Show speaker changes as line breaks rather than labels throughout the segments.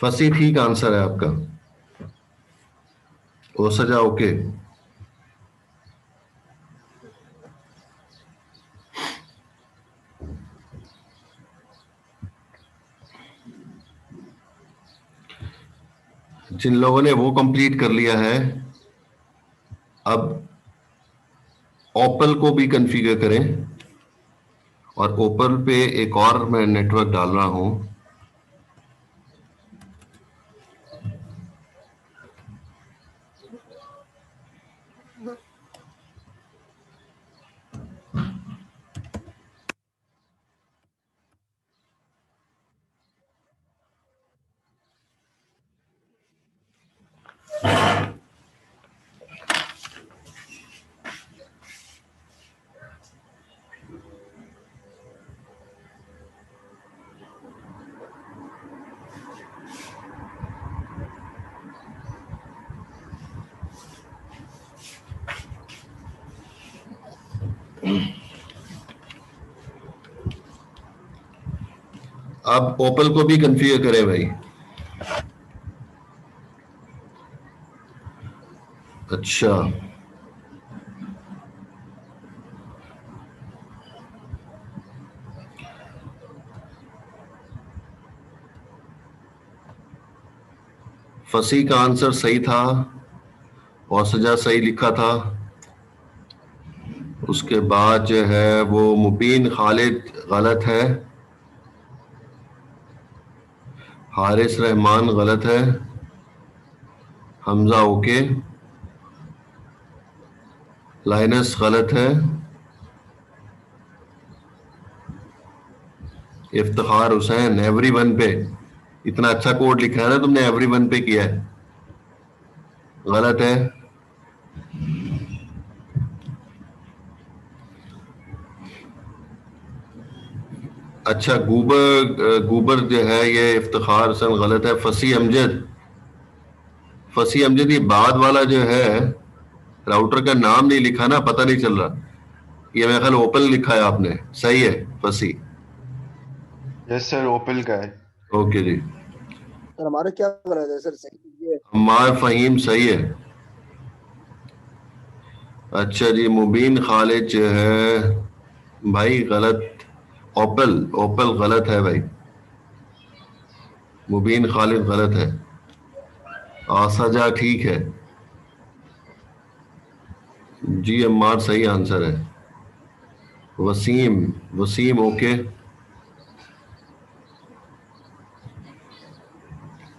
फंसी ठीक आंसर है आपका। ओ सजा ओके। जिन लोगों ने वो कंप्लीट कर लिया है, अब ओपल को भी कॉन्फ़िगर करें। और ओपल पे एक और मैं नेटवर्क डाल रहा हूं। अब ओपल को भी कॉन्फ़िगर करें भाई। अच्छा, फंसी का आंसर सही था और सजा सही लिखा था। उसके बाद जो है वो मुबीन खालिद गलत है, हारिस रहमान गलत है, हमजा ओके, लाइनस गलत है, इफ्तिखार हुसैन एवरीवन पे। इतना अच्छा कोड लिखा है ना तुमने, एवरीवन पे किया है, गलत है। अच्छा, गूबर जो है ये इफ्तिखार हुसैन गलत है। फसी अमजद ये बाद वाला जो है, राउटर का नाम नहीं लिखा ना, पता नहीं चल रहा। ये मेरे ख्याल ओपन लिखा है आपने, सही है फसी।
यस सर, ओपल का है।
ओके जी।
सर हमारा क्या गलत है सर? सही कीजिए।
अम्मार फहीम सही है। अच्छा जी, मुबीन खालिद जो है भाई गलत। ओपल ओपल गलत है भाई, मुबीन खालिद गलत है। आसजा ठीक है। जी अम्मार सही आंसर है। वसीम वसीम ओके।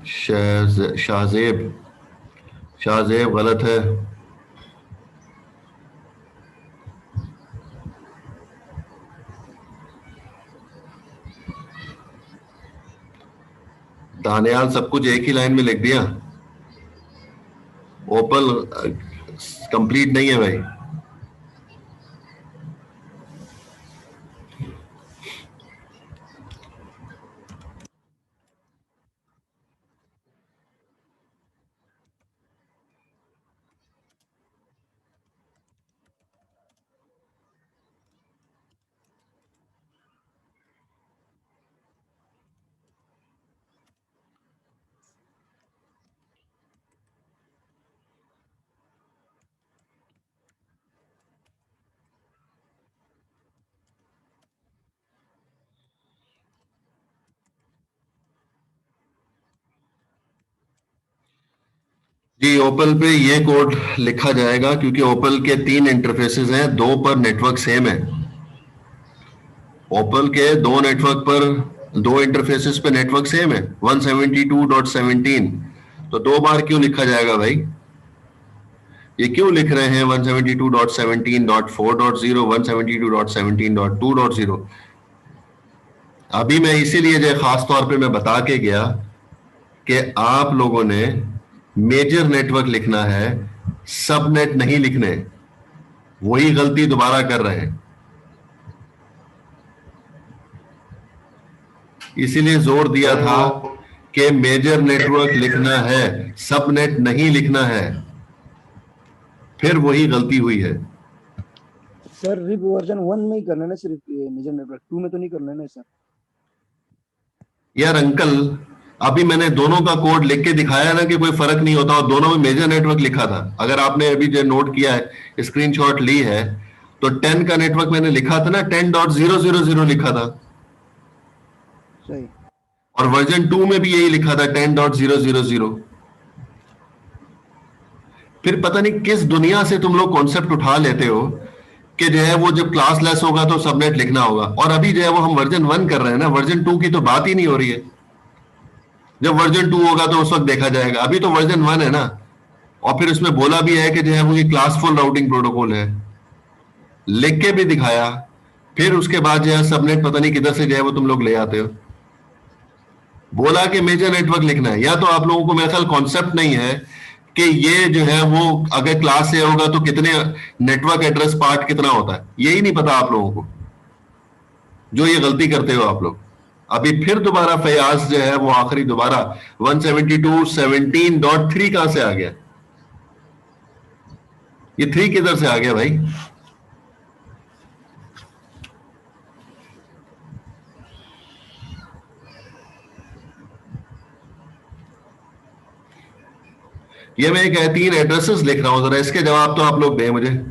शाहजेब शाहजेब गलत है। दानियाल सब कुछ एक ही लाइन में लिख दिया। ओपल कंप्लीट नहीं है भाई। जी ओपल पे ये कोड लिखा जाएगा क्योंकि ओपल के 3 इंटरफेसेस हैं, 2 पर नेटवर्क सेम है। ओपल के 2 नेटवर्क पर, 2 इंटरफेसेस पे नेटवर्क सेम है, 172.17। तो 2 बार क्यों लिखा जाएगा भाई? ये क्यों लिख रहे हैं 172.17.4.0, 172.17.2.0? अभी मैं इसीलिए जो खास तौर पे मैं बता के गया कि आप लोगों ने मेजर नेटवर्क लिखना है, सब नेट नहीं लिखने। वही गलती दोबारा कर रहे हैं, इसीलिए जोर दिया
सर
था
वो
कि मेजर नेटवर्क लिखना है, सब नेट नहीं लिखना है। फिर वही गलती हुई है।
सर रिप वर्जन 1 में ही करना है ना, सिर्फ ये मेजर नेटवर्क 2 में तो नहीं करना है ना सर?
यार अंकल, अभी मैंने दोनों का कोड लिख के दिखाया ना कि कोई फर्क नहीं होता, और दोनों में मेजर नेटवर्क लिखा था। अगर आपने अभी जो नोट किया है, स्क्रीनशॉट ली है, तो 10 का नेटवर्क मैंने लिखा था ना, 10.000 लिखा था।
सही।
और वर्जन 2 में भी यही लिखा था, 10.000। फिर पता नहीं किस दुनिया से तुम लोग कॉन्सेप्ट उठा लेते हो कि जो है वो जब क्लास लेस होगा तो सबनेट लिखना होगा, और अभी जो है वो हम वर्जन 1 कर रहे हैं ना, वर्जन 2 की तो बात ही नहीं हो रही है। जब वर्जन 2 होगा तो उस वक्त देखा जाएगा, अभी तो वर्जन 1 है ना। और फिर उसमें बोला भी है कि जो है वो ये क्लासफुल राउटिंग प्रोटोकॉल है, लिख के भी दिखाया। फिर उसके बाद जो है सबनेट पता नहीं किधर से जो है वो तुम लोग ले आते हो। बोला कि मेजर नेटवर्क लिखना है, या तो आप लोगों को मेरा ख्याल कॉन्सेप्ट नहीं है कि ये जो है वो अगर क्लास से होगा तो कितने नेटवर्क एड्रेस पार्ट कितना होता है, यही नहीं पता आप लोगों को, जो ये गलती करते हो आप लोग। अभी फिर दोबारा फयाज जो है वो आखिरी दोबारा 172.17.3 कहां से आ गया? ये 3 किधर से आ गया भाई? ये मैं एक 3 एड्रेसेस लिख रहा हूं, जरा इसके जवाब तो आप लोग दें मुझे।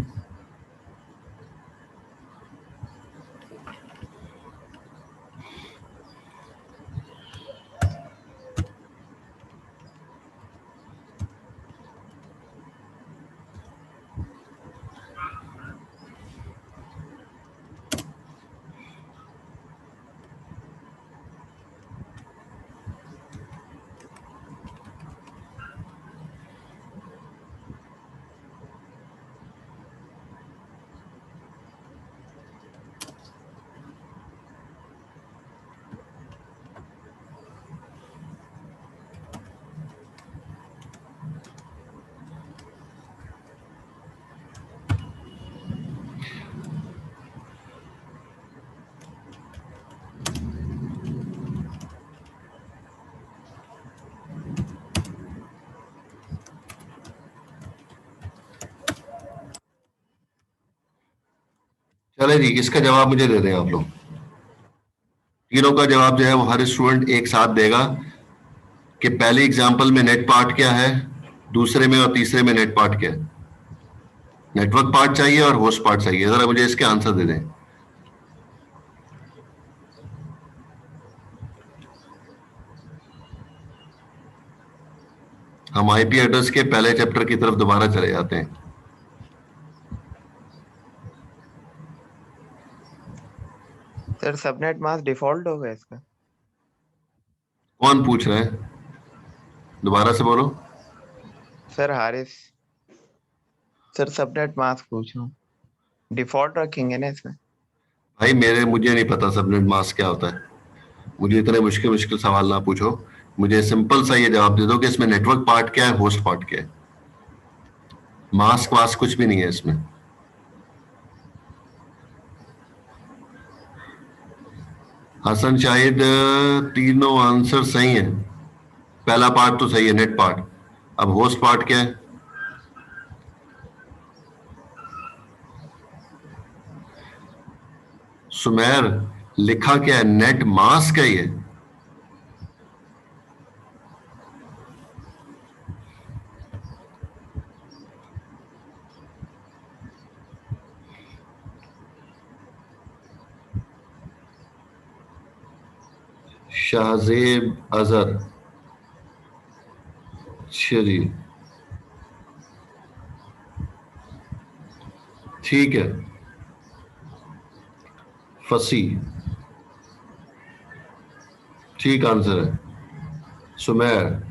चले जी, इसका जवाब मुझे दे दें आप लोग। तीनों का जवाब जो है वो हर स्टूडेंट एक साथ देगा कि पहले एग्जाम्पल में नेट पार्ट क्या है, दूसरे में और तीसरे में नेट पार्ट क्या है। नेटवर्क पार्ट चाहिए और होस्ट पार्ट चाहिए, जरा मुझे इसके आंसर दे दें। हम आईपी एड्रेस के पहले चैप्टर की तरफ दोबारा चले जाते हैं।
सर सबनेट मास्क डिफॉल्ट होगा इसका?
कौन पूछ रहा है? दोबारा से बोलो।
Sir Haris. Sir subnet mask पूछ रहा हूँ, डिफॉल्ट रखेंगे ना इसमें?
भाई मुझे नहीं पता सबनेट मास्क क्या होता है। मुझे इतने मुश्किल मुश्किल सवाल ना पूछो, मुझे सिंपल सा ये जवाब दे दो कि इसमें नेटवर्क पार्ट क्या है, होस्ट पार्ट क्या है। मास्क वास्क कुछ भी नहीं है इसमें। हसन शाहिद, तीनों आंसर सही है। पहला पार्ट तो सही है, नेट पार्ट। अब होस्ट पार्ट क्या है? सुमेर, लिखा क्या है? नेट मास्क है ये। शाहजेब अजहर, अच्छा जी, ठीक है। फसी, ठीक आंसर है। सुमेर,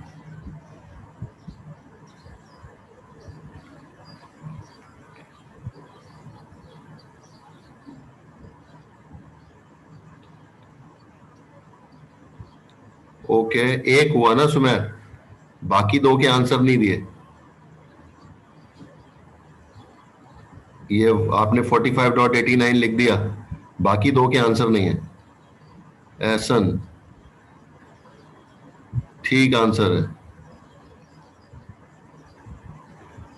ओके, एक हुआ ना सुमेर, बाकी दो के आंसर नहीं दिए। ये आपने 45.89 लिख दिया, बाकी दो के आंसर नहीं है। एहसन, ठीक आंसर है।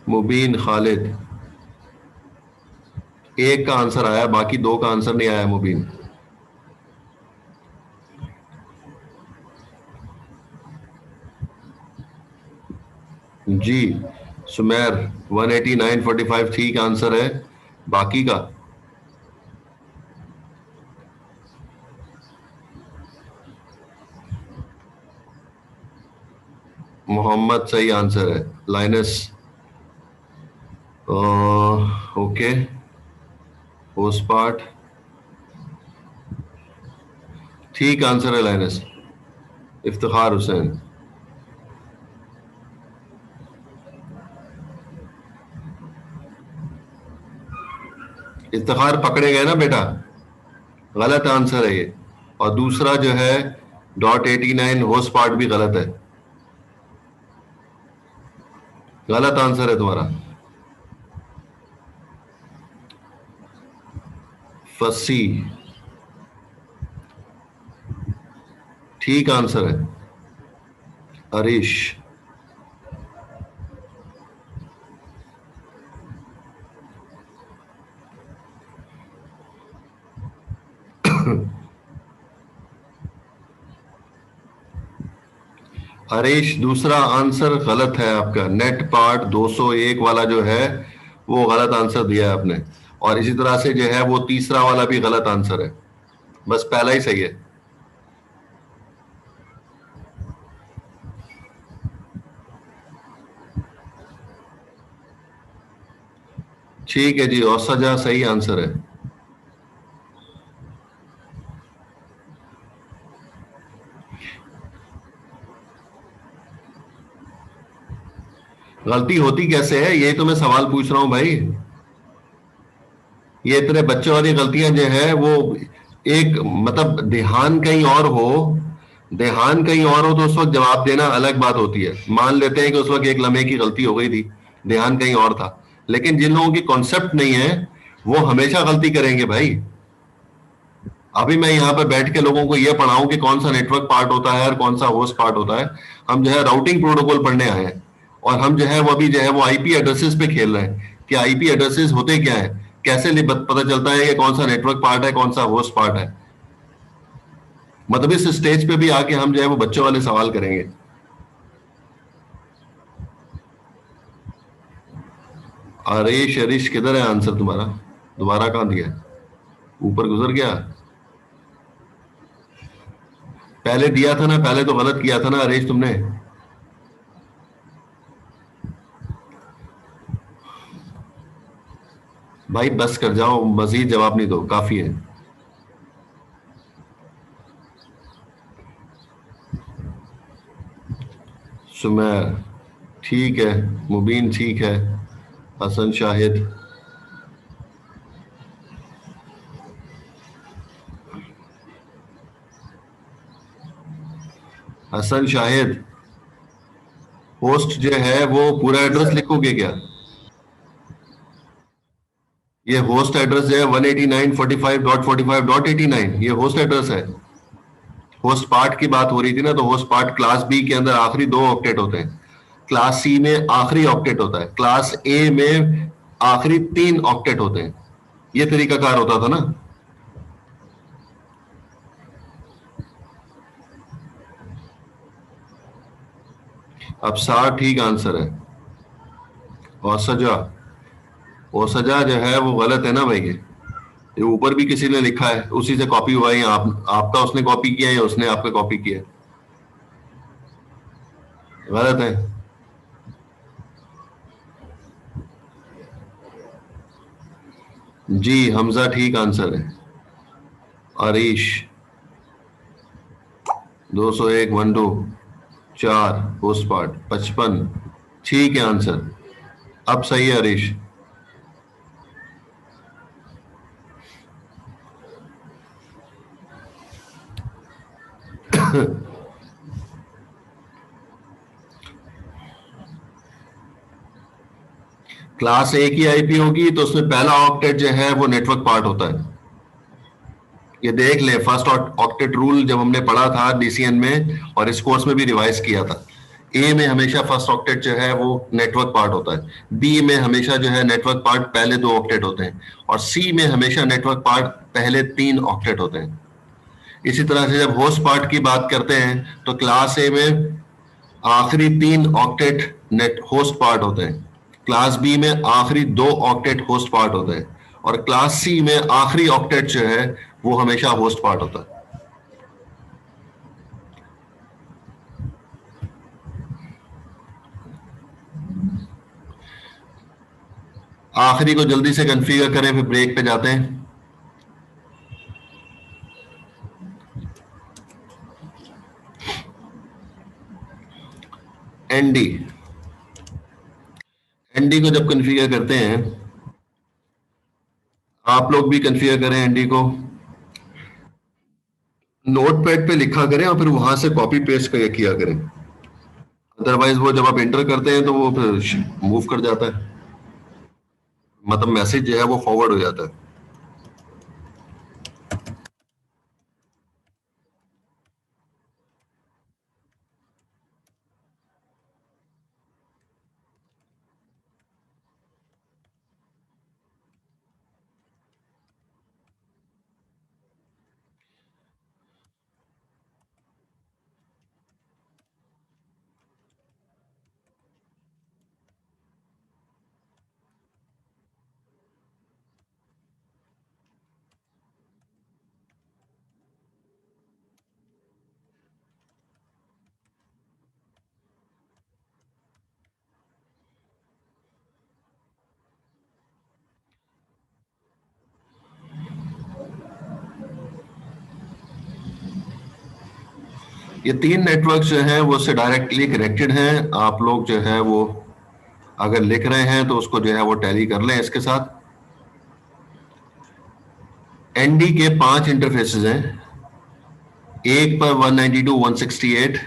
मुबीन खालिद, एक का आंसर आया, बाकी दो का आंसर नहीं आया मुबीन। जी सुमेर 189.45 ठीक आंसर है। बाकी का मोहम्मद सही आंसर है। लाइनस ओके होस्ट पार्ट ठीक आंसर है लाइनस। इफ्तिखार हुसैन इफ्तिखार पकड़े गए ना बेटा, गलत आंसर है ये। और दूसरा जो है .89 होस्ट पार्ट भी गलत है, गलत आंसर है तुम्हारा। फसी ठीक आंसर है। अरीश हरीश दूसरा आंसर गलत है आपका। नेट पार्ट 201 वाला जो है वो गलत आंसर दिया है आपने, और इसी तरह से जो है वो तीसरा वाला भी गलत आंसर है, बस पहला ही सही है। ठीक है जी, औसजा सही आंसर है। गलती होती कैसे है, ये तो मैं सवाल पूछ रहा हूं भाई। ये इतने बच्चों वाली गलतियां जो है वो एक मतलब ध्यान कहीं और हो, ध्यान कहीं और हो तो उस वक्त जवाब देना अलग बात होती है। मान लेते हैं कि उस वक्त एक लम्हे की गलती हो गई थी, ध्यान कहीं और था, लेकिन जिन लोगों की कॉन्सेप्ट नहीं है वो हमेशा गलती करेंगे भाई। अभी मैं यहाँ पे बैठ के लोगों को ये पढ़ाऊं कि कौन सा नेटवर्क पार्ट होता है और कौन सा होस्ट पार्ट होता है, हम जो है राउटिंग प्रोटोकॉल पढ़ने आए हैं, और हम जो है वो अभी जो है वो आईपी एड्रेसेस पे खेल रहे हैं कि आईपी एड्रेसेस होते क्या है, कैसे पता चलता है कि कौन सा नेटवर्क पार्ट है कौन सा होस्ट पार्ट है। मतलब इस स्टेज पे भी आके हम जो है वो बच्चों वाले सवाल करेंगे। अरे शरीश किधर है आंसर तुम्हारा, दोबारा कहां दिया है? ऊपर गुजर गया, पहले दिया था ना, पहले तो गलत किया था ना अरेश तुमने। भाई बस कर जाओ, मजीद जवाब नहीं दो, काफी है। सुमेर ठीक है, मुबीन ठीक है, हसन शाहिद हसन शाहिद होस्ट जो है वो पूरा एड्रेस लिखोगे क्या? ये होस्ट एड्रेस जो है 189.45.45.89 ये होस्ट एड्रेस है। होस्ट पार्ट की बात हो रही थी ना, तो होस्ट पार्ट क्लास बी के अंदर आखिरी 2 ऑक्टेट होते हैं, क्लास सी में आखिरी ऑक्टेट होता है, क्लास ए में आखिरी 3 ऑक्टेट होते हैं। ये तरीकाकार होता था ना। अब 60 ठीक आंसर है। और सजा जो है वो गलत है ना भाई। ये ऊपर भी किसी ने लिखा है, उसी से कॉपी हुआ है, आपका उसने कॉपी किया है या उसने आपका कॉपी किया है? गलत है। जी हमजा ठीक आंसर है। आरिश 201 12 4 होस्ट पार्ट 55 ठीक है आंसर। अब सही है हरीश। क्लास ए की आईपी होगी तो उसमें पहला ऑक्टेट जो है वो नेटवर्क पार्ट होता है। ये देख ले, फर्स्ट ऑक्टेट रूल जब हमने पढ़ा था डीसीएन में और इस कोर्स में भी रिवाइज किया था। ए में हमेशा फर्स्ट ऑक्टेट जो है वो नेटवर्क पार्ट होता है, बी में हमेशा जो है नेटवर्क पार्ट पहले 2 ऑक्टेट होते हैं, और सी में हमेशा नेटवर्क पार्ट पहले 3 ऑक्टेट होते हैं। इसी तरह से जब होस्ट पार्ट की बात करते हैं तो क्लास ए में आखिरी 3 ऑक्टेट नेट होस्ट पार्ट होते हैं, क्लास बी में आखिरी 2 ऑक्टेट होस्ट पार्ट होते हैं, और क्लास सी में आखिरी ऑक्टेट जो है वो हमेशा होस्ट पार्ट होता है। आखिरी को जल्दी से कॉन्फ़िगर करें, फिर ब्रेक पे जाते हैं। एनडी, एनडी को जब कॉन्फ़िगर करते हैं, आप लोग भी कॉन्फ़िगर करें एनडी को, नोटपैड पे लिखा करें और फिर वहां से कॉपी पेस्ट करके किया करें, अदरवाइज वो जब आप एंटर करते हैं तो वो फिर मूव कर जाता है, मतलब मैसेज जो है वो फॉरवर्ड हो जाता है। ये 3 नेटवर्क जो है वो से डायरेक्टली कनेक्टेड हैं। आप लोग जो है वो अगर लिख रहे हैं तो उसको जो है वो टैली कर लें इसके साथ। एनडी के 5 इंटरफेसेस हैं, एक पर 192.168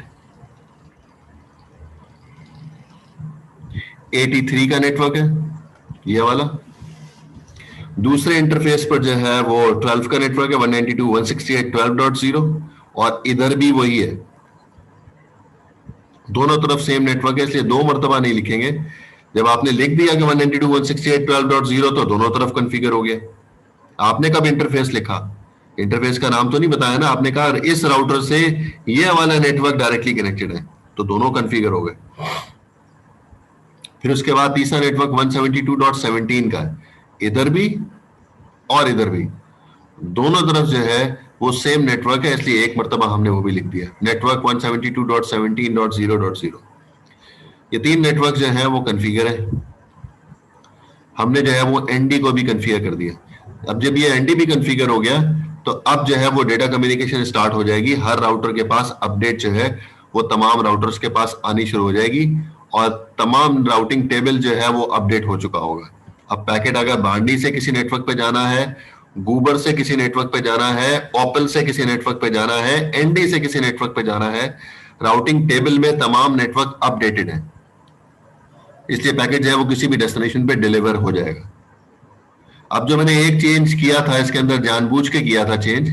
83 का नेटवर्क है, ये वाला। दूसरे इंटरफेस पर जो है वो 12 का नेटवर्क है, 192.168.12.0, और इधर भी वही है, दोनों तरफ सेम नेटवर्क है, इसलिए 2 मरतबा नहीं लिखेंगे। जब आपने लिख दिया कि 192.168.12.0 तो दोनों तरफ कॉन्फ़िगर हो गया। आपने कब इंटरफेस लिखा, इंटरफेस का नाम तो नहीं बताया ना, आपने कहा इस राउटर से ये वाला नेटवर्क डायरेक्टली कनेक्टेड है, तो दोनों कॉन्फ़िगर हो गए। फिर उसके बाद तीसरा नेटवर्क 172.17 का है, इधर भी और इधर भी, दोनों तरफ जो है वो सेम नेटवर्क है, इसलिए एक मरतबा हमने वो भी लिख दिया, नेटवर्क 172.17.0.0। ये 3 नेटवर्क जो है वो कॉन्फ़िगर है। हमने जो है वो एनडी को भी कॉन्फ़िगर कर दिया। अब जब ये एनडी भी कॉन्फ़िगर हो गया तो अब जो है वो डेटा कम्युनिकेशन स्टार्ट हो जाएगी। हर राउटर के पास अपडेट जो है वो तमाम राउटर्स के पास आनी शुरू हो जाएगी और तमाम राउटिंग टेबल जो है वो अपडेट हो चुका होगा। अब पैकेट अगर बार्डी से किसी नेटवर्क पे जाना है, गूबर से किसी नेटवर्क पे जाना है, ओपल से किसी नेटवर्क पे जाना है, एनडी से किसी नेटवर्क पे जाना है, राउटिंग टेबल में तमाम नेटवर्क अपडेटेड है, इसलिए पैकेट जो है वो किसी भी डेस्टिनेशन पे डिलीवर हो जाएगा। अब जो मैंने एक चेंज किया था इसके अंदर, जानबूझ के किया था चेंज,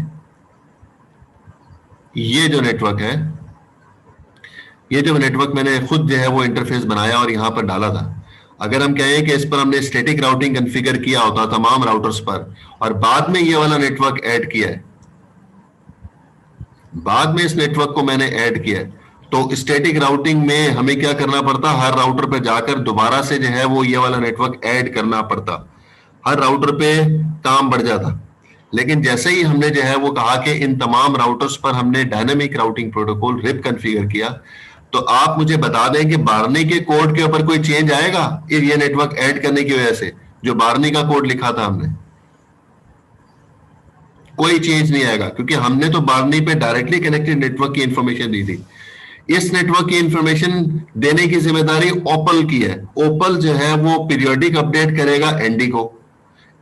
ये जो नेटवर्क है, ये जो नेटवर्क मैंने खुद जो है वो इंटरफेस बनाया और यहां पर डाला था। अगर हम कहें कि इस पर हमने स्टैटिक राउटिंग कॉन्फ़िगर किया होता तमाम राउटर्स पर और बाद में ये वाला नेटवर्क ऐड किया है, बाद में इस नेटवर्क को मैंने ऐड किया है, तो स्टैटिक राउटिंग में हमें क्या करना पड़ता, हर राउटर पे जाकर दोबारा से जो है वो ये वाला नेटवर्क ऐड करना पड़ता, हर राउटर पे काम बढ़ जाता। लेकिन जैसे ही हमने जो है वो कहा कि इन तमाम राउटर्स पर हमने dynamic routing protocol RIP configure किया, तो आप मुझे बता दें कि बार्नी के कोड के ऊपर कोई चेंज आएगा ये नेटवर्क ऐड करने की वजह से? जो बार्नी का कोड लिखा था हमने, कोई चेंज नहीं आएगा, क्योंकि हमने तो बार्नी पे डायरेक्टली कनेक्टेड नेटवर्क की इंफॉर्मेशन दी थी। इस नेटवर्क की इंफॉर्मेशन देने की जिम्मेदारी ओपल की है। ओपल जो है वो पीरियोडिक अपडेट करेगा एनडी को,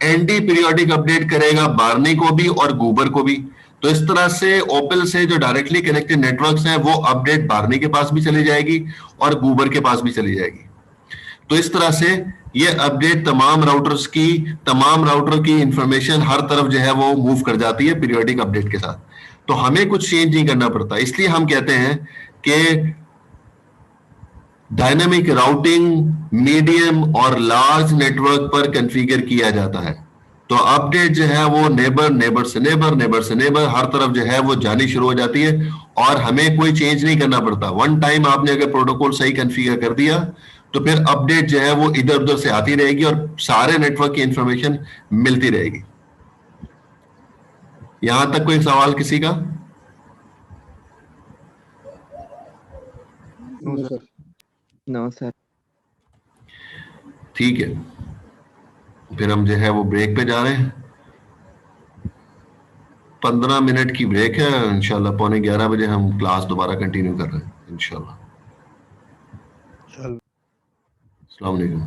एनडी पीरियोडिक अपडेट करेगा बार्नी को भी और गूबर को भी। तो इस तरह से ओपल से जो डायरेक्टली कनेक्टेड नेटवर्क्स हैं वो अपडेट बार्नी के पास भी चली जाएगी और गूबर के पास भी चली जाएगी। तो इस तरह से ये अपडेट तमाम राउटर्स की, तमाम राउटर की इंफॉर्मेशन हर तरफ जो है वो मूव कर जाती है पीरियोडिक अपडेट के साथ। तो हमें कुछ चेंज नहीं करना पड़ता। इसलिए हम कहते हैं कि डायनामिक राउटिंग मीडियम और लार्ज नेटवर्क पर कॉन्फ़िगर किया जाता है। तो अपडेट जो है वो नेबर, नेबर से नेबर, नेबर से नेबर, हर तरफ जो है वो जानी शुरू हो जाती है और हमें कोई चेंज नहीं करना पड़ता। वन टाइम आपने अगर प्रोटोकॉल सही कॉन्फ़िगर कर दिया तो फिर अपडेट जो है वो इधर उधर से आती रहेगी और सारे नेटवर्क की इंफॉर्मेशन मिलती रहेगी। यहां तक कोई सवाल किसी का?
No sir.
No sir.
ठीक है, फिर हम जो है वो ब्रेक पे जा रहे हैं। 15 मिनट की ब्रेक है, इंशाल्लाह 11:15 बजे हम क्लास दोबारा कंटिन्यू कर रहे हैं इंशाल्लाह।
चल
अस्सलाम वालेकुम।